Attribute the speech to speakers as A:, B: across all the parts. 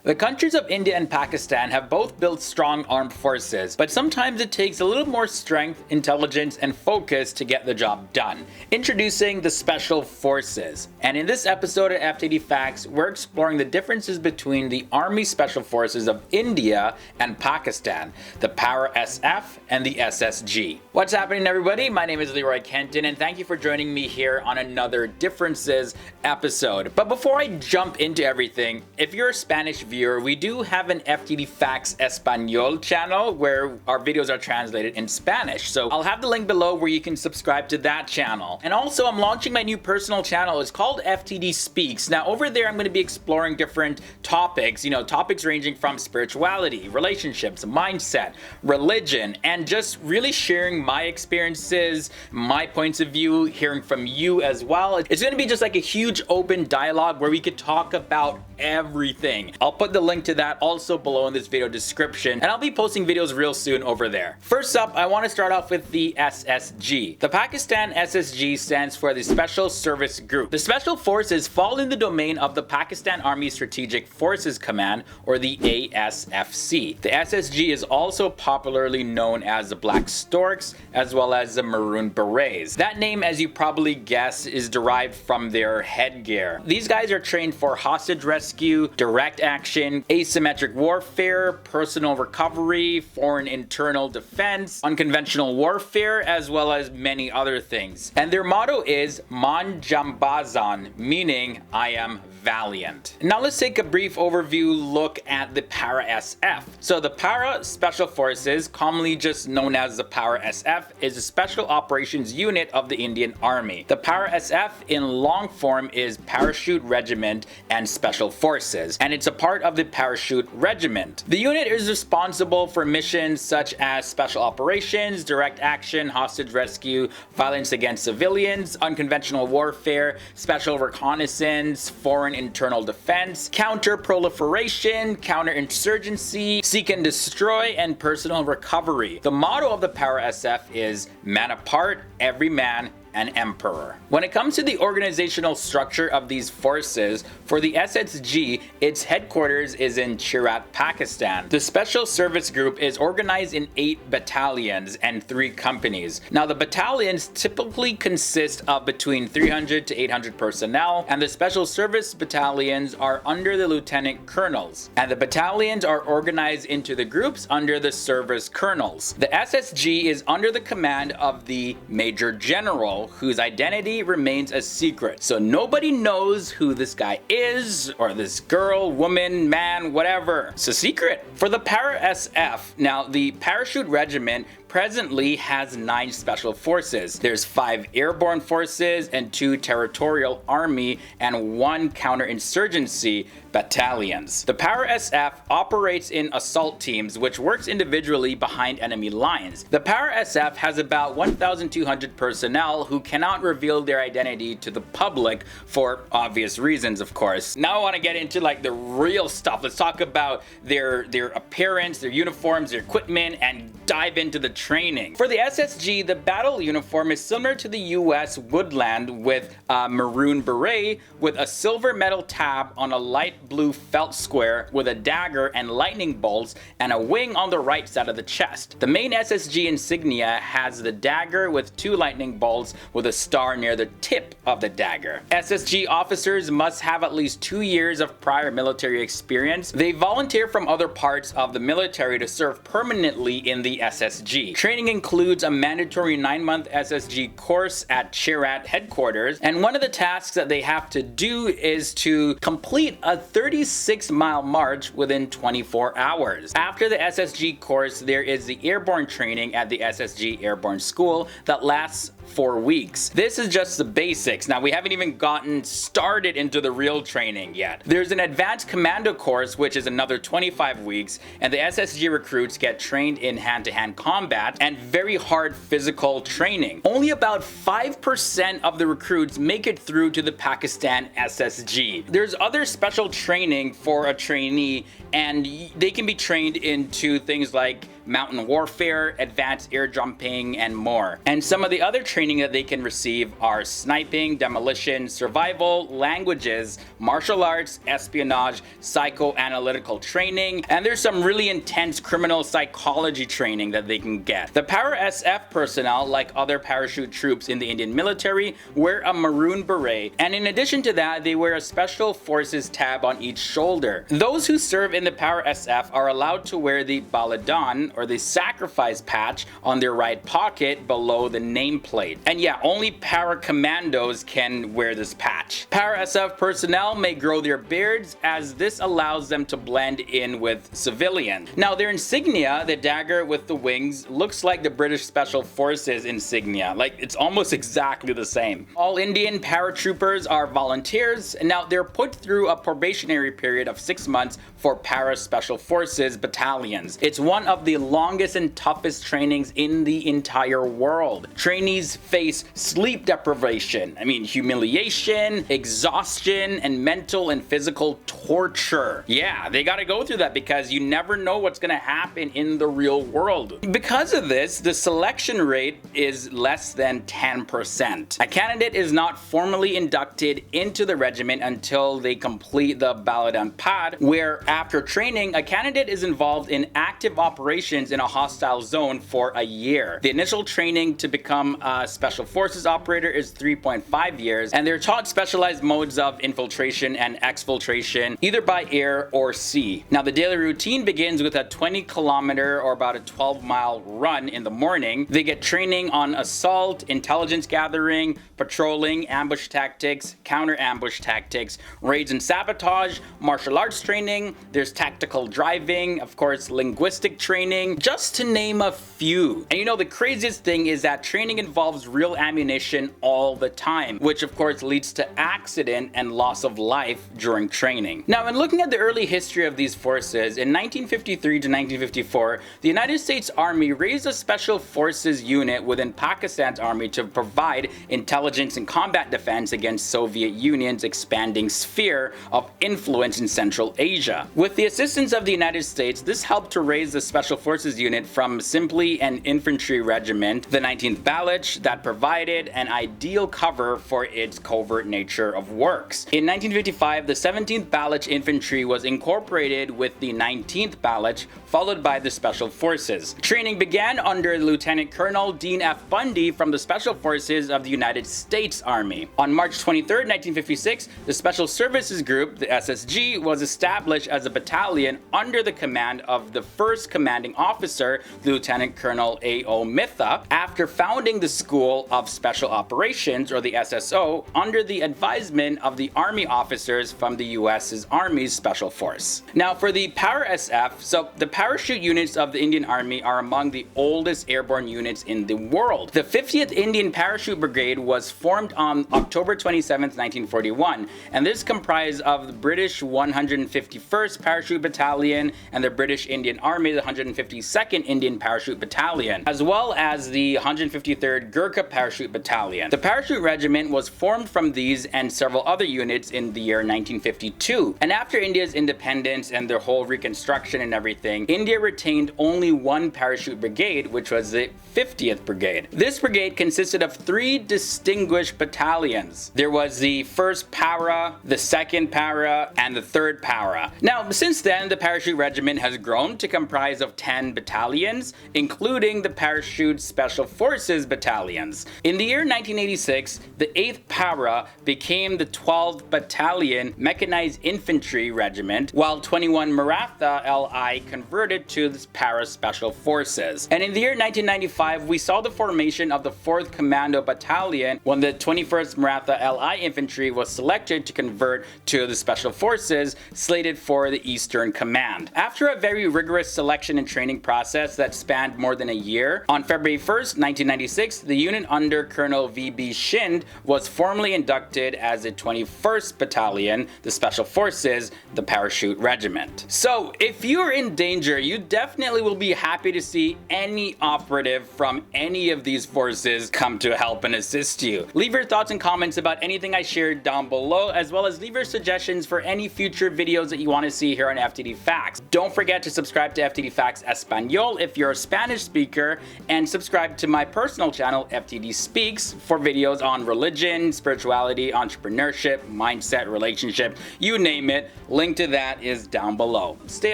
A: The countries of India and Pakistan have both built strong armed forces, but sometimes it takes a little more strength, intelligence, and focus to get the job done. Introducing the Special Forces. And in this episode of FTD Facts, we're exploring the differences between the Army Special Forces of India and Pakistan, the Para-SF and the SSG. What's happening, everybody? My name is Leroy Kenton, and thank you for joining me here on another Differences episode. But before I jump into everything, if you're a Spanish viewer, we do have an FTD Facts Espanol channel where our videos are translated in Spanish. So I'll have the link below where you can subscribe to that channel. And also, I'm launching my new personal channel. It's called FTD Speaks. Now, over there, I'm going to be exploring different topics, topics ranging from spirituality, relationships, mindset, religion, and just really sharing my experiences, my points of view, hearing from you as well. It's going to be just like a huge open dialogue where we could talk about everything. I'll put the link to that also below in this video description, and I'll be posting videos real soon over there. First up, I want to start off with the SSG. The Pakistan SSG stands for the Special Service Group. The Special Forces fall in the domain of the Pakistan Army Strategic Forces Command, or the ASFC. The SSG is also popularly known as the Black Storks, as well as the Maroon Berets. That name, as you probably guessed, is derived from their headgear. These guys are trained for hostage rescue, direct action, asymmetric warfare, personal recovery, foreign internal defense, unconventional warfare, as well as many other things. And their motto is Man Jambazan, meaning I am valiant. Now let's take a brief overview look at the Para-SF. So the Para Special Forces, commonly just known as the Para-SF, is a special operations unit of the Indian Army. The Para-SF in long form is Parachute Regiment and Special Forces, and it's a part of the Parachute Regiment. The unit is responsible for missions such as special operations, direct action, hostage rescue, violence against civilians, unconventional warfare, special reconnaissance, foreign internal defense, counter-proliferation, counter-insurgency, seek and destroy, and personal recovery. The motto of the Para-SF is man apart, every man an emperor. When it comes to the organizational structure of these forces, for the SSG, its headquarters is in Cherat, Pakistan. The Special Service Group is organized in 8 battalions and 3 companies. Now, the battalions typically consist of between 300 to 800 personnel, and the Special Service battalions are under the lieutenant colonels, and the battalions are organized into the groups under the service colonels. The SSG is under the command of the Major General, whose identity remains a secret. So nobody knows who this guy is, or this girl, woman, man, whatever. It's a secret. For the Para-SF, now the Parachute Regiment presently has 9 special forces. There's 5 airborne forces and 2 territorial army and 1 counterinsurgency battalions. The Para-SF operates in assault teams, which works individually behind enemy lines. The Para-SF has about 1,200 personnel who cannot reveal their identity to the public for obvious reasons, of course. Now I want to get into like the real stuff. Let's talk about their appearance, their uniforms, their equipment, and dive into the training. For the SSG, the battle uniform is similar to the US Woodland with a maroon beret with a silver metal tab on a light blue felt square with a dagger and lightning bolts and a wing on the right side of the chest. The main SSG insignia has the dagger with 2 lightning bolts with a star near the tip of the dagger. SSG officers must have at least 2 years of prior military experience. They volunteer from other parts of the military to serve permanently in the SSG. Training includes a mandatory 9-month SSG course at Cherat headquarters, and one of the tasks that they have to do is to complete a 36-mile march within 24 hours. After the SSG course, there is the airborne training at the SSG Airborne School that lasts 4 weeks. This is just the basics. Now, we haven't even gotten started into the real training yet. There's an advanced commando course, which is another 25 weeks, and the SSG recruits get trained in hand-to-hand combat and very hard physical training. Only about 5% of the recruits make it through to the Pakistan SSG. There's other special training for a trainee, and they can be trained into things like mountain warfare, advanced air jumping, and more. And some of the other training that they can receive are sniping, demolition, survival, languages, martial arts, espionage, psychoanalytical training, and there's some really intense criminal psychology training that they can get. The Para SF personnel, like other parachute troops in the Indian military, wear a maroon beret, and in addition to that, they wear a Special Forces tab on each shoulder. Those who serve in the Para SF are allowed to wear the Balidan, or the sacrifice patch, on their right pocket below the nameplate. And yeah, only Para Commandos can wear this patch. Para SF personnel may grow their beards, as this allows them to blend in with civilians. Now, their insignia, the dagger with the wings, looks like the British Special Forces insignia. Like, it's almost exactly the same. All Indian paratroopers are volunteers, and now they're put through a probationary period of 6 months for Para Special Forces battalions. It's one of the longest and toughest trainings in the entire world. Trainees face sleep deprivation, humiliation, exhaustion, and mental and physical torture. Yeah, they gotta go through that because you never know what's gonna happen in the real world. Because of this, the selection rate is less than 10%. A candidate is not formally inducted into the regiment until they complete the Baladan Pad, where after training, a candidate is involved in active operations in a hostile zone for a year. The initial training to become a Special Forces operator is 3.5 years, and they're taught specialized modes of infiltration and exfiltration, either by air or sea. Now, the daily routine begins with a 20-kilometer or about a 12-mile run in the morning. They get training on assault, intelligence gathering, patrolling, ambush tactics, counter-ambush tactics, raids and sabotage, martial arts training, there's tactical driving, of course, linguistic training, just to name a few. And the craziest thing is that training involves real ammunition all the time, which of course leads to accident and loss of life during training. Now, in looking at the early history of these forces, in 1953 to 1954, the United States Army raised a Special Forces unit within Pakistan's army to provide intelligence and combat defense against Soviet Union's expanding sphere of influence in Central Asia. With the assistance of the United States, this helped to raise the Special Forces unit from simply an infantry regiment, the 19th Baloch, that provided an ideal cover for its covert nature of works. In 1955, the 17th Baloch Infantry was incorporated with the 19th Baloch, followed by the Special Forces. Training began under Lieutenant Colonel Dean F. Bundy from the Special Forces of the United States Army. On March 23, 1956, the Special Services Group, the SSG, was established as a battalion under the command of the first commanding officer, Lieutenant Colonel A.O. Mitha, after founding the School of Special Operations, or the SSO, under the advisement of the Army officers from the U.S. Army's Special Force. Now, for the Para SF, so the parachute units of the Indian Army are among the oldest airborne units in the world. The 50th Indian Parachute Brigade was formed on October 27, 1941, and this comprised of the British 151st Parachute Battalion and the British Indian Army, the 152nd Indian Parachute Battalion, as well as the 153rd Gurkha Parachute Battalion. The Parachute Regiment was formed from these and several other units in the year 1952, and after India's independence and their whole reconstruction and everything, India retained only one parachute brigade, which was the 50th Brigade. This brigade consisted of 3 distinguished battalions. There was the 1st Para, the 2nd Para, and the 3rd Para. Now, since then, the Parachute Regiment has grown to comprise of 10 battalions, including the Parachute Special Forces battalions. In the year 1986, the 8th Para became the 12th Battalion Mechanized Infantry Regiment, while 21 Maratha LI converted to the Para Special Forces. And in the year 1995, we saw the formation of the 4th Commando Battalion when the 21st Maratha LI Infantry was selected to convert to the Special Forces, slated for the Eastern Command. After a very rigorous selection and training process that spanned more than a year, on February 1st, 1996, the unit under Colonel V.B. Shind was formally inducted as the 21st Battalion, the Special Forces, the Parachute Regiment. So, if you're in danger, you definitely will be happy to see any operative from any of these forces come to help and assist you. Leave your thoughts and comments about anything I shared down below, as well as leave your suggestions for any future videos that you want to see here on FTD Facts. Don't forget to subscribe to FTD Facts Espanol if you're a Spanish speaker, and subscribe to my personal channel, FTD Speaks, for videos on religion, spirituality, entrepreneurship, mindset, relationship, you name it. Link to that is down below. Stay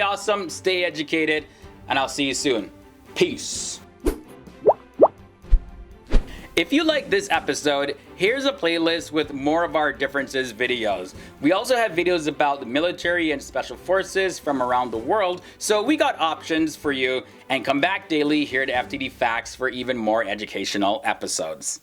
A: awesome, stay educated, and I'll see you soon. Peace. If you like this episode, here's a playlist with more of our differences videos. We also have videos about the military and special forces from around the world, so we got options for you, and come back daily here to FTD Facts for even more educational episodes.